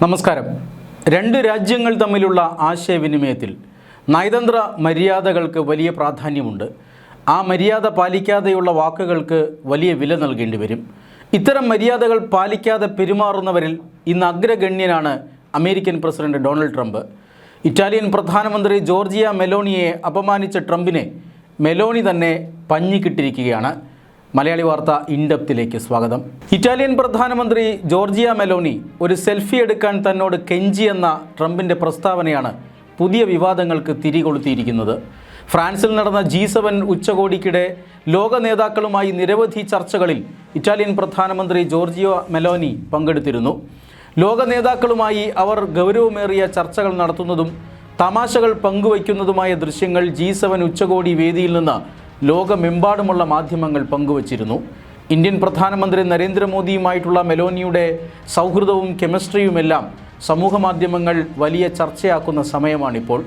നമസ്കാരം. രണ്ട് രാജ്യങ്ങൾ തമ്മിലുള്ള ആശയവിനിമയത്തിൽ നയതന്ത്ര മര്യാദകൾക്ക് വലിയ പ്രാധാന്യമുണ്ട്. ആ മര്യാദ പാലിക്കാതെയുള്ള വാക്കുകൾക്ക് വലിയ വില നൽകേണ്ടി വരും. ഇത്തരം മര്യാദകൾ പാലിക്കാതെ പെരുമാറുന്നവരിൽ ഇന്ന് അഗ്രഗണ്യനാണ് American president Donald Trump. Italian പ്രധാനമന്ത്രി ജോർജിയ മെലോണിയെ അപമാനിച്ച ട്രംപിനെ മെലോണി തന്നെ പഞ്ഞിക്കിട്ടിരിക്കുകയാണ്. മലയാളി വാർത്ത ഇൻഡെപ്തിലേക്ക് സ്വാഗതം. ഇറ്റാലിയൻ പ്രധാനമന്ത്രി ജോർജിയ മെലോണി ഒരു സെൽഫി എടുക്കാൻ തന്നോട് കെഞ്ചിയെന്ന ട്രംപിൻ്റെ പ്രസ്താവനയാണ് പുതിയ വിവാദങ്ങൾക്ക് തിരികൊളുത്തിയിരിക്കുന്നത്. ഫ്രാൻസിൽ നടന്ന G7 ഉച്ചകോടിക്കിടെ ലോക നേതാക്കളുമായി നിരവധി ചർച്ചകളിൽ ഇറ്റാലിയൻ പ്രധാനമന്ത്രി ജോർജിയ മെലോണി പങ്കെടുത്തിരുന്നു. ലോക നേതാക്കളുമായി അവർ ഗൗരവമേറിയ ചർച്ചകൾ നടത്തുന്നതും തമാശകൾ പങ്കുവയ്ക്കുന്നതുമായ ദൃശ്യങ്ങൾ G7 ഉച്ചകോടി വേദിയിൽ നിന്ന് ലോകമെമ്പാടുമുള്ള മാധ്യമങ്ങൾ പങ്കുവച്ചിരുന്നു. ഇന്ത്യൻ പ്രധാനമന്ത്രി നരേന്ദ്രമോദിയുമായിട്ടുള്ള മെലോണിയുടെ സൗഹൃദവും കെമിസ്ട്രിയുമെല്ലാം സമൂഹ മാധ്യമങ്ങൾ വലിയ ചർച്ചയാക്കുന്ന സമയമാണിപ്പോൾ.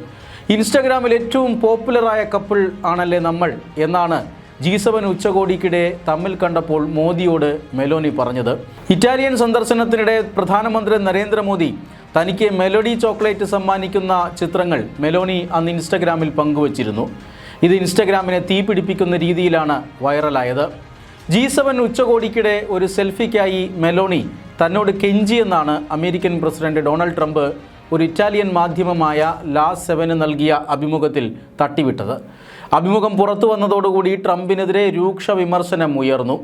ഇൻസ്റ്റഗ്രാമിൽ ഏറ്റവും പോപ്പുലറായ കപ്പിൾ ആണല്ലേ നമ്മൾ എന്നാണ് G7 ഉച്ചകോടിക്കിടെ തമ്മിൽ കണ്ടപ്പോൾ മോദിയോട് മെലോണി പറഞ്ഞത്. ഇറ്റാലിയൻ സന്ദർശനത്തിനിടെ പ്രധാനമന്ത്രി നരേന്ദ്രമോദി തനിക്ക് മെലോഡി ചോക്ലേറ്റ് സമ്മാനിക്കുന്ന ചിത്രങ്ങൾ മെലോണി അന്ന് ഇൻസ്റ്റഗ്രാമിൽ പങ്കുവച്ചിരുന്നു. ഇത് ഇൻസ്റ്റഗ്രാമിനെ തീപിടിപ്പിക്കുന്ന രീതിയിലാണ് വൈറലായത്. G7 ഉച്ചകോടിക്കിടെ ഒരു സെൽഫിക്കായി മെലോണി തന്നോട് കെഞ്ചിയെന്നാണ് അമേരിക്കൻ പ്രസിഡന്റ് ഡൊണാൾഡ് ട്രംപ് ഒരു ഇറ്റാലിയൻ മാധ്യമമായ ലാസ് 7 നൽകിയ അഭിമുഖത്തിൽ തട്ടിവിട്ടത്. അഭിമുഖം പുറത്തു വന്നതോടുകൂടി ട്രംപിനെതിരെ രൂക്ഷ വിമർശനം ഉയർന്നു.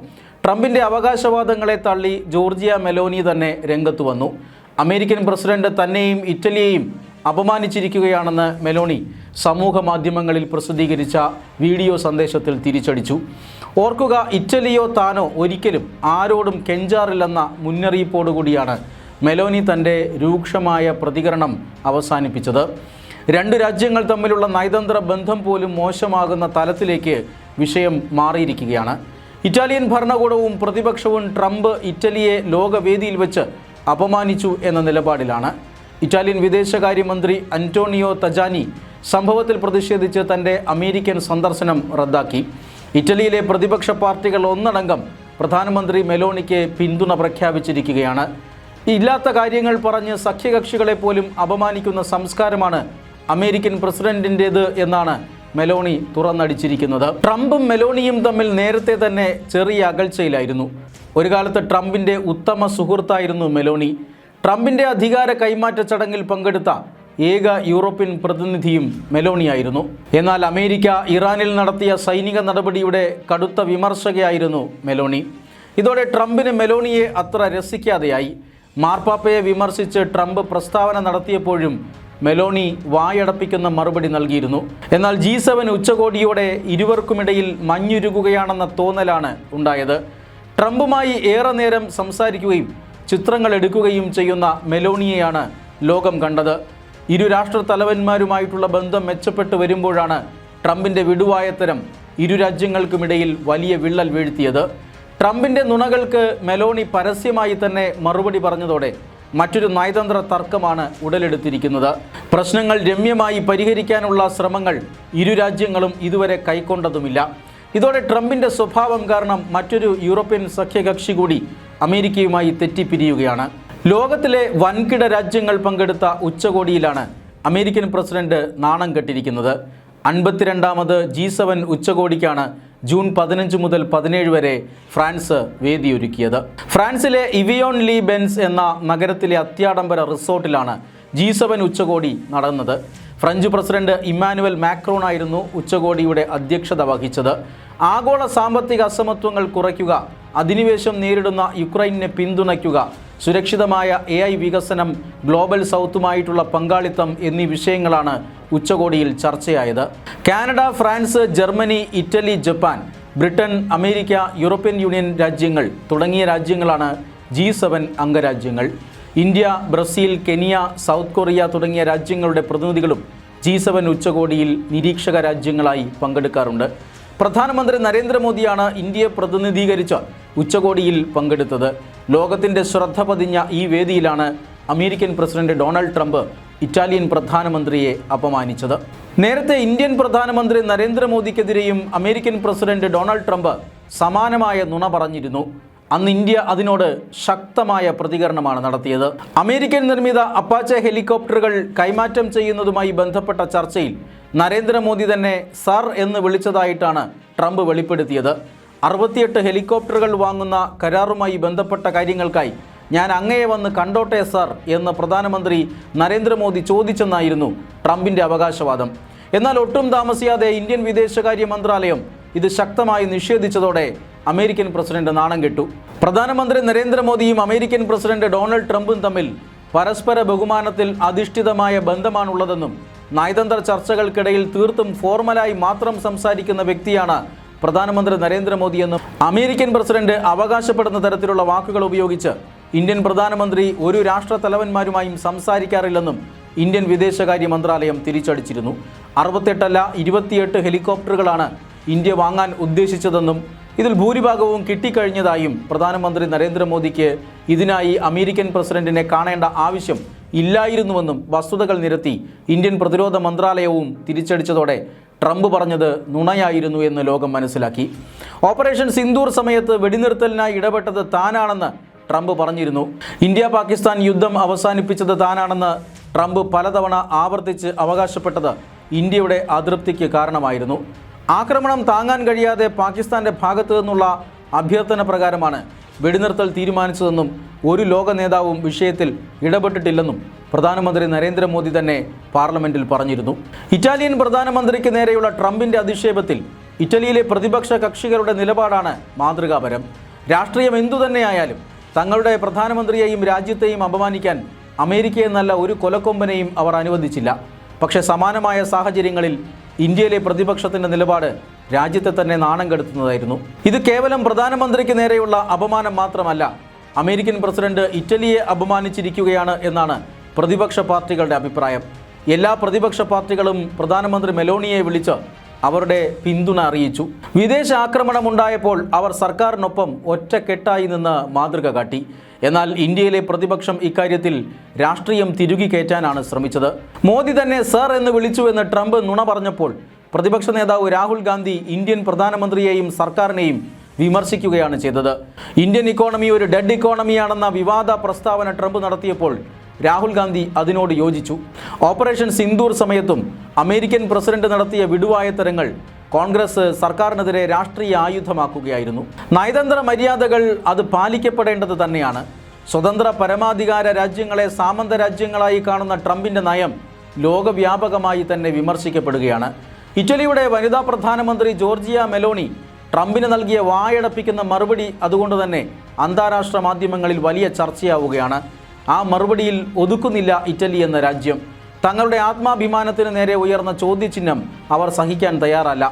ട്രംപിൻ്റെ അവകാശവാദങ്ങളെ തള്ളി ജോർജിയ മെലോണി തന്നെ രംഗത്തു വന്നു. അമേരിക്കൻ പ്രസിഡന്റ് തന്നെയും ഇറ്റലിയെയും അപമാനിച്ചിരിക്കുകയാണെന്ന് മെലോണി സമൂഹ മാധ്യമങ്ങളിൽ പ്രസിദ്ധീകരിച്ച വീഡിയോ സന്ദേശത്തിൽ തിരിച്ചടിച്ചു. ഓർക്കുക, ഇറ്റലിയോ താനോ ഒരിക്കലും ആരോടും കെഞ്ചാറില്ലെന്ന മുന്നറിയിപ്പോടുകൂടിയാണ് മെലോണി തൻ്റെ രൂക്ഷമായ പ്രതികരണം അവസാനിപ്പിച്ചത്. രണ്ട് രാജ്യങ്ങൾ തമ്മിലുള്ള നയതന്ത്ര ബന്ധം പോലും മോശമാകുന്ന തലത്തിലേക്ക് വിഷയം മാറിയിരിക്കുകയാണ്. ഇറ്റാലിയൻ ഭരണകൂടവും പ്രതിപക്ഷവും ട്രംപ് ഇറ്റലിയെ ലോകവേദിയിൽ വെച്ച് അപമാനിച്ചു എന്ന നിലപാടിലാണ്. ഇറ്റാലിയൻ വിദേശകാര്യമന്ത്രി അന്റോണിയോ തജാനി സംഭവത്തിൽ പ്രതിഷേധിച്ച് തൻ്റെ അമേരിക്കൻ സന്ദർശനം റദ്ദാക്കി. ഇറ്റലിയിലെ പ്രതിപക്ഷ പാർട്ടികൾ ഒന്നടങ്കം പ്രധാനമന്ത്രി മെലോണിക്ക് പിന്തുണ പ്രഖ്യാപിച്ചിരിക്കുകയാണ്. ഇല്ലാത്ത കാര്യങ്ങൾ പറഞ്ഞ് സഖ്യകക്ഷികളെ പോലും അപമാനിക്കുന്ന സംസ്കാരമാണ് അമേരിക്കൻ പ്രസിഡന്റിൻ്റേത് എന്നാണ് മെലോണി തുറന്നടിച്ചിരിക്കുന്നത്. ട്രംപും മെലോണിയും തമ്മിൽ നേരത്തെ തന്നെ ചെറിയ അകൽച്ചയിലായിരുന്നു. ഒരു കാലത്ത് ട്രംപിൻ്റെ ഉത്തമ സുഹൃത്തായിരുന്നു മെലോണി. ട്രംപിൻ്റെ അധികാര കൈമാറ്റ ചടങ്ങിൽ പങ്കെടുത്ത ഏക യൂറോപ്യൻ പ്രതിനിധിയും മെലോണിയായിരുന്നു. എന്നാൽ അമേരിക്ക ഇറാനിൽ നടത്തിയ സൈനിക നടപടിയുടെ കടുത്ത വിമർശകയായിരുന്നു മെലോണി. ഇതോടെ ട്രംപിന് മെലോണിയെ അത്ര രസിക്കാതെയായി. മാർപ്പാപ്പയെ വിമർശിച്ച് ട്രംപ് പ്രസ്താവന നടത്തിയപ്പോഴും മെലോണി വായടപ്പിക്കുന്ന മറുപടി നൽകിയിരുന്നു. എന്നാൽ G7 ഉച്ചകോടിയോടെ ഇരുവർക്കുമിടയിൽ മഞ്ഞുരുകുകയാണെന്ന തോന്നലാണ് ഉണ്ടായത്. ട്രംപുമായി ഏറെ നേരം സംസാരിക്കുകയും ചിത്രങ്ങൾ എടുക്കുകയും ചെയ്യുന്ന മെലോണിയെയാണ് ലോകം കണ്ടത്. ഇരു രാഷ്ട്ര തലവന്മാരുമായിട്ടുള്ള ബന്ധം മെച്ചപ്പെട്ടു വരുമ്പോഴാണ് ട്രംപിൻ്റെ വിടുവായത്തരം ഇരു രാജ്യങ്ങൾക്കുമിടയിൽ വലിയ വിള്ളൽ വീഴ്ത്തിയത്. ട്രംപിൻ്റെ നുണകൾക്ക് മെലോണി പരസ്യമായി തന്നെ മറുപടി പറഞ്ഞതോടെ മറ്റൊരു നയതന്ത്ര തർക്കമാണ് ഉടലെടുത്തിരിക്കുന്നത്. പ്രശ്നങ്ങൾ രമ്യമായി പരിഹരിക്കാനുള്ള ശ്രമങ്ങൾ ഇരു രാജ്യങ്ങളും ഇതുവരെ കൈക്കൊണ്ടതുമില്ല. ഇതോടെ ട്രംപിൻ്റെ സ്വഭാവം കാരണം മറ്റൊരു യൂറോപ്യൻ സഖ്യകക്ഷി കൂടി അമേരിക്കയുമായി തെറ്റിപ്പിരിയുകയാണ്. ലോകത്തിലെ വൻകിട രാജ്യങ്ങൾ പങ്കെടുത്ത ഉച്ചകോടിയിലാണ് അമേരിക്കൻ പ്രസിഡന്റ് നാണം കെട്ടിരിക്കുന്നത്. 52ാമത് G7 ഉച്ചകോടിക്കാണ് ജൂൺ 15 മുതൽ 17 വരെ ഫ്രാൻസ് വേദിയൊരുക്കിയത്. ഫ്രാൻസിലെ ഇവിയോൺ ലീ ബെൻസ് എന്ന നഗരത്തിലെ അത്യാഡംബര റിസോർട്ടിലാണ് G7 ഉച്ചകോടി നടന്നത്. ഫ്രഞ്ച് പ്രസിഡന്റ് ഇമ്മാനുവൽ മാക്രോൺ ആയിരുന്നു ഉച്ചകോടിയുടെ അധ്യക്ഷത വഹിച്ചത്. ആഗോള സാമ്പത്തിക അസമത്വങ്ങൾ കുറയ്ക്കുക, അധിനിവേശം നേരിടുന്ന യുക്രൈനെ പിന്തുണയ്ക്കുക, സുരക്ഷിതമായ AI വികസനം, ഗ്ലോബൽ സൗത്തുമായിട്ടുള്ള പങ്കാളിത്തം എന്നീ വിഷയങ്ങളാണ് ഉച്ചകോടിയിൽ ചർച്ചയായത്. Canada, France, Germany, Italy, Japan, Britain, America, European Union രാജ്യങ്ങൾ തുടങ്ങിയ രാജ്യങ്ങളാണ് G7 അംഗരാജ്യങ്ങൾ. India, Brazil, Kenya, South Korea തുടങ്ങിയ രാജ്യങ്ങളുടെ പ്രതിനിധികളും G7 ഉച്ചകോടിയിൽ നിരീക്ഷക രാജ്യങ്ങളായി പങ്കെടുക്കാറുണ്ട്. പ്രധാനമന്ത്രി നരേന്ദ്രമോദിയാണ് ഇന്ത്യയെ പ്രതിനിധീകരിച്ച് ഉച്ചകോടിയിൽ പങ്കെടുത്തത്. ലോകത്തിൻ്റെ ശ്രദ്ധ പതിഞ്ഞ ഈ വേദിയിലാണ് American president Donald Trump Italian പ്രധാനമന്ത്രിയെ അപമാനിച്ചത്. നേരത്തെ ഇന്ത്യൻ പ്രധാനമന്ത്രി നരേന്ദ്രമോദിക്കെതിരെയും അമേരിക്കൻ പ്രസിഡന്റ് ഡൊണാൾഡ് ട്രംപ് സമാനമായ നുണ പറഞ്ഞിരുന്നു. അന്ന് ഇന്ത്യ അതിനോട് ശക്തമായ പ്രതികരണമാണ് നടത്തിയത്. അമേരിക്കൻ നിർമ്മിത അപ്പാച്ചെ ഹെലികോപ്റ്ററുകൾ കൈമാറ്റം ചെയ്യുന്നതുമായി ബന്ധപ്പെട്ട ചർച്ചയിൽ നരേന്ദ്രമോദി തന്നെ സർ എന്ന് വിളിച്ചതായിട്ടാണ് ട്രംപ് വെളിപ്പെടുത്തിയത്. 68 ഹെലികോപ്റ്ററുകൾ വാങ്ങുന്ന കരാറുമായി ബന്ധപ്പെട്ട കാര്യങ്ങൾക്കായി ഞാൻ അങ്ങയെ വന്ന് കണ്ടോട്ടെ സർ എന്ന് പ്രധാനമന്ത്രി നരേന്ദ്രമോദി ചോദിച്ചെന്നായിരുന്നു ട്രംപിൻ്റെ അവകാശവാദം. എന്നാൽ ഒട്ടും താമസിയാതെ ഇന്ത്യൻ വിദേശകാര്യ മന്ത്രാലയം ഇത് ശക്തമായി നിഷേധിച്ചതോടെ അമേരിക്കൻ പ്രസിഡന്റ് നാണം കെട്ടു. പ്രധാനമന്ത്രി നരേന്ദ്രമോദിയും അമേരിക്കൻ പ്രസിഡന്റ് ഡൊണാൾഡ് ട്രംപും തമ്മിൽ പരസ്പര ബഹുമാനത്തിൽ അധിഷ്ഠിതമായ ബന്ധമാണുള്ളതെന്നും നയതന്ത്ര ചർച്ചകൾക്കിടയിൽ തീർത്തും ഫോർമലായി മാത്രം സംസാരിക്കുന്ന വ്യക്തിയാണ് പ്രധാനമന്ത്രി നരേന്ദ്രമോദിയെന്നും അമേരിക്കൻ പ്രസിഡന്റ് അവകാശപ്പെടുന്ന തരത്തിലുള്ള വാക്കുകൾ ഉപയോഗിച്ച് ഇന്ത്യൻ പ്രധാനമന്ത്രി ഒരു രാഷ്ട്രത്തലവന്മാരുമായും സംസാരിക്കാറില്ലെന്നും ഇന്ത്യൻ വിദേശകാര്യ മന്ത്രാലയം തിരിച്ചടിച്ചിരുന്നു. 68 അല്ല 28 ഹെലികോപ്റ്ററുകളാണ് ഇന്ത്യ വാങ്ങാൻ ഉദ്ദേശിച്ചതെന്നും ഇതിൽ ഭൂരിഭാഗവും കിട്ടിക്കഴിഞ്ഞതായും പ്രധാനമന്ത്രി നരേന്ദ്രമോദിക്ക് ഇതിനായി അമേരിക്കൻ പ്രസിഡന്റിനെ കാണേണ്ട ആവശ്യം ഇല്ലായിരുന്നുവെന്നും വസ്തുതകൾ നിരത്തി ഇന്ത്യൻ പ്രതിരോധ മന്ത്രാലയവും തിരിച്ചടിച്ചതോടെ ട്രംപ് പറഞ്ഞത് നുണയായിരുന്നു എന്ന് ലോകം മനസ്സിലാക്കി. ഓപ്പറേഷൻ സിന്ദൂർ സമയത്ത് വെടിനിർത്തലിനായി ഇടപെട്ടത് താനാണെന്ന് ട്രംപ് പറഞ്ഞിരുന്നു. ഇന്ത്യ പാകിസ്ഥാൻ യുദ്ധം അവസാനിപ്പിച്ചത് താനാണെന്ന് ട്രംപ് പലതവണ ആവർത്തിച്ച് അവകാശപ്പെട്ടത് ഇന്ത്യയുടെ അതൃപ്തിക്ക് കാരണമായിരുന്നു. ആക്രമണം താങ്ങാൻ കഴിയാതെ പാകിസ്ഥാൻ്റെ ഭാഗത്തു നിന്നുള്ള അഭ്യർത്ഥന പ്രകാരമാണ് വെടിനിർത്തൽ തീരുമാനിച്ചതെന്നും ഒരു ലോക നേതാവും വിഷയത്തിൽ ഇടപെട്ടിട്ടില്ലെന്നും പ്രധാനമന്ത്രി നരേന്ദ്രമോദി തന്നെ പാർലമെന്റിൽ പറഞ്ഞിരുന്നു. ഇറ്റാലിയൻ പ്രധാനമന്ത്രിക്ക് നേരെയുള്ള ട്രംപിൻ്റെ അധിക്ഷേപത്തിൽ ഇറ്റലിയിലെ പ്രതിപക്ഷ കക്ഷികളുടെ നിലപാടാണ് മാതൃകാപരം. രാഷ്ട്രീയം എന്തുതന്നെയായാലും തങ്ങളുടെ പ്രധാനമന്ത്രിയെയും രാജ്യത്തെയും അപമാനിക്കാൻ അമേരിക്കയെന്നല്ല ഒരു കൊലക്കൊമ്പനെയും അവർ അനുവദിച്ചില്ല. പക്ഷേ സമാനമായ സാഹചര്യങ്ങളിൽ ഇന്ത്യയിലെ പ്രതിപക്ഷത്തിൻ്റെ നിലപാട് രാജ്യത്തെ തന്നെ നാണം കെടുത്തുന്നതായിരുന്നു. ഇത് കേവലം പ്രധാനമന്ത്രിക്ക് നേരെയുള്ള അപമാനം മാത്രമല്ല, അമേരിക്കൻ പ്രസിഡന്റ് ഇറ്റലിയെ അപമാനിച്ചിരിക്കുകയാണ് എന്നാണ് പ്രതിപക്ഷ പാർട്ടികളുടെ അഭിപ്രായം. എല്ലാ പ്രതിപക്ഷ പാർട്ടികളും പ്രധാനമന്ത്രി മെലോണിയെ വിളിച്ച് അവരുടെ പിന്തുണ അറിയിച്ചു. വിദേശ ആക്രമണമുണ്ടായപ്പോൾ അവർ സർക്കാരിനൊപ്പം ഒറ്റക്കെട്ടായി നിന്ന് മാതൃക കാട്ടി. എന്നാൽ ഇന്ത്യയിലെ പ്രതിപക്ഷം ഇക്കാര്യത്തിൽ രാഷ്ട്രീയം തിരുകി കയറ്റാനാണ് ശ്രമിച്ചത്. മോദി തന്നെ സർ എന്ന് വിളിച്ചുവെന്ന് ട്രംപ് നുണ പറഞ്ഞപ്പോൾ പ്രതിപക്ഷ നേതാവ് രാഹുൽ ഗാന്ധി ഇന്ത്യൻ പ്രധാനമന്ത്രിയെയും സർക്കാരിനെയും വിമർശിക്കുകയാണ് ചെയ്തത്. ഇന്ത്യൻ ഇക്കോണമി ഒരു ഡെഡ് ഇക്കോണമിയാണെന്ന വിവാദ പ്രസ്താവന ട്രംപ് നടത്തിയപ്പോൾ രാഹുൽ ഗാന്ധി അതിനോട് യോജിച്ചു. ഓപ്പറേഷൻ സിന്ദൂർ സമയത്തും അമേരിക്കൻ പ്രസിഡന്റ് നടത്തിയ വിടുവായത്തരങ്ങൾ കോൺഗ്രസ് സർക്കാരിനെതിരെ രാഷ്ട്രീയ ആയുധമാക്കുകയായിരുന്നു. നയതന്ത്ര മര്യാദകൾ അത് പാലിക്കപ്പെടേണ്ടത് തന്നെയാണ്. സ്വതന്ത്ര പരമാധികാര രാജ്യങ്ങളെ സാമന്ത രാജ്യങ്ങളായി കാണുന്ന ട്രംപിൻ്റെ നയം ലോകവ്യാപകമായി തന്നെ വിമർശിക്കപ്പെടുകയാണ്. ഇറ്റലിയുടെ വനിതാ പ്രധാനമന്ത്രി ജോർജിയ മെലോണി ട്രംപിന് നൽകിയ വായടപ്പിക്കുന്ന മറുപടി അതുകൊണ്ട് തന്നെ അന്താരാഷ്ട്ര മാധ്യമങ്ങളിൽ വലിയ ചർച്ചയാവുകയാണ്. ആ മറുപടിയിൽ ഒതുക്കുന്നില്ല ഇറ്റലി എന്ന രാജ്യം. തങ്ങളുടെ ആത്മാഭിമാനത്തിന് നേരെ ഉയർന്ന ചോദ്യചിഹ്നം അവർ സഹിക്കാൻ തയ്യാറല്ല.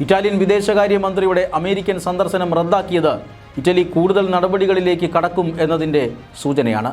ഇറ്റാലിയൻ വിദേശകാര്യമന്ത്രിയുടെ അമേരിക്കൻ സന്ദർശനം റദ്ദാക്കിയത് ഇറ്റലി കൂടുതൽ നടപടികളിലേക്ക് കടക്കും എന്നതിൻ്റെ സൂചനയാണ്.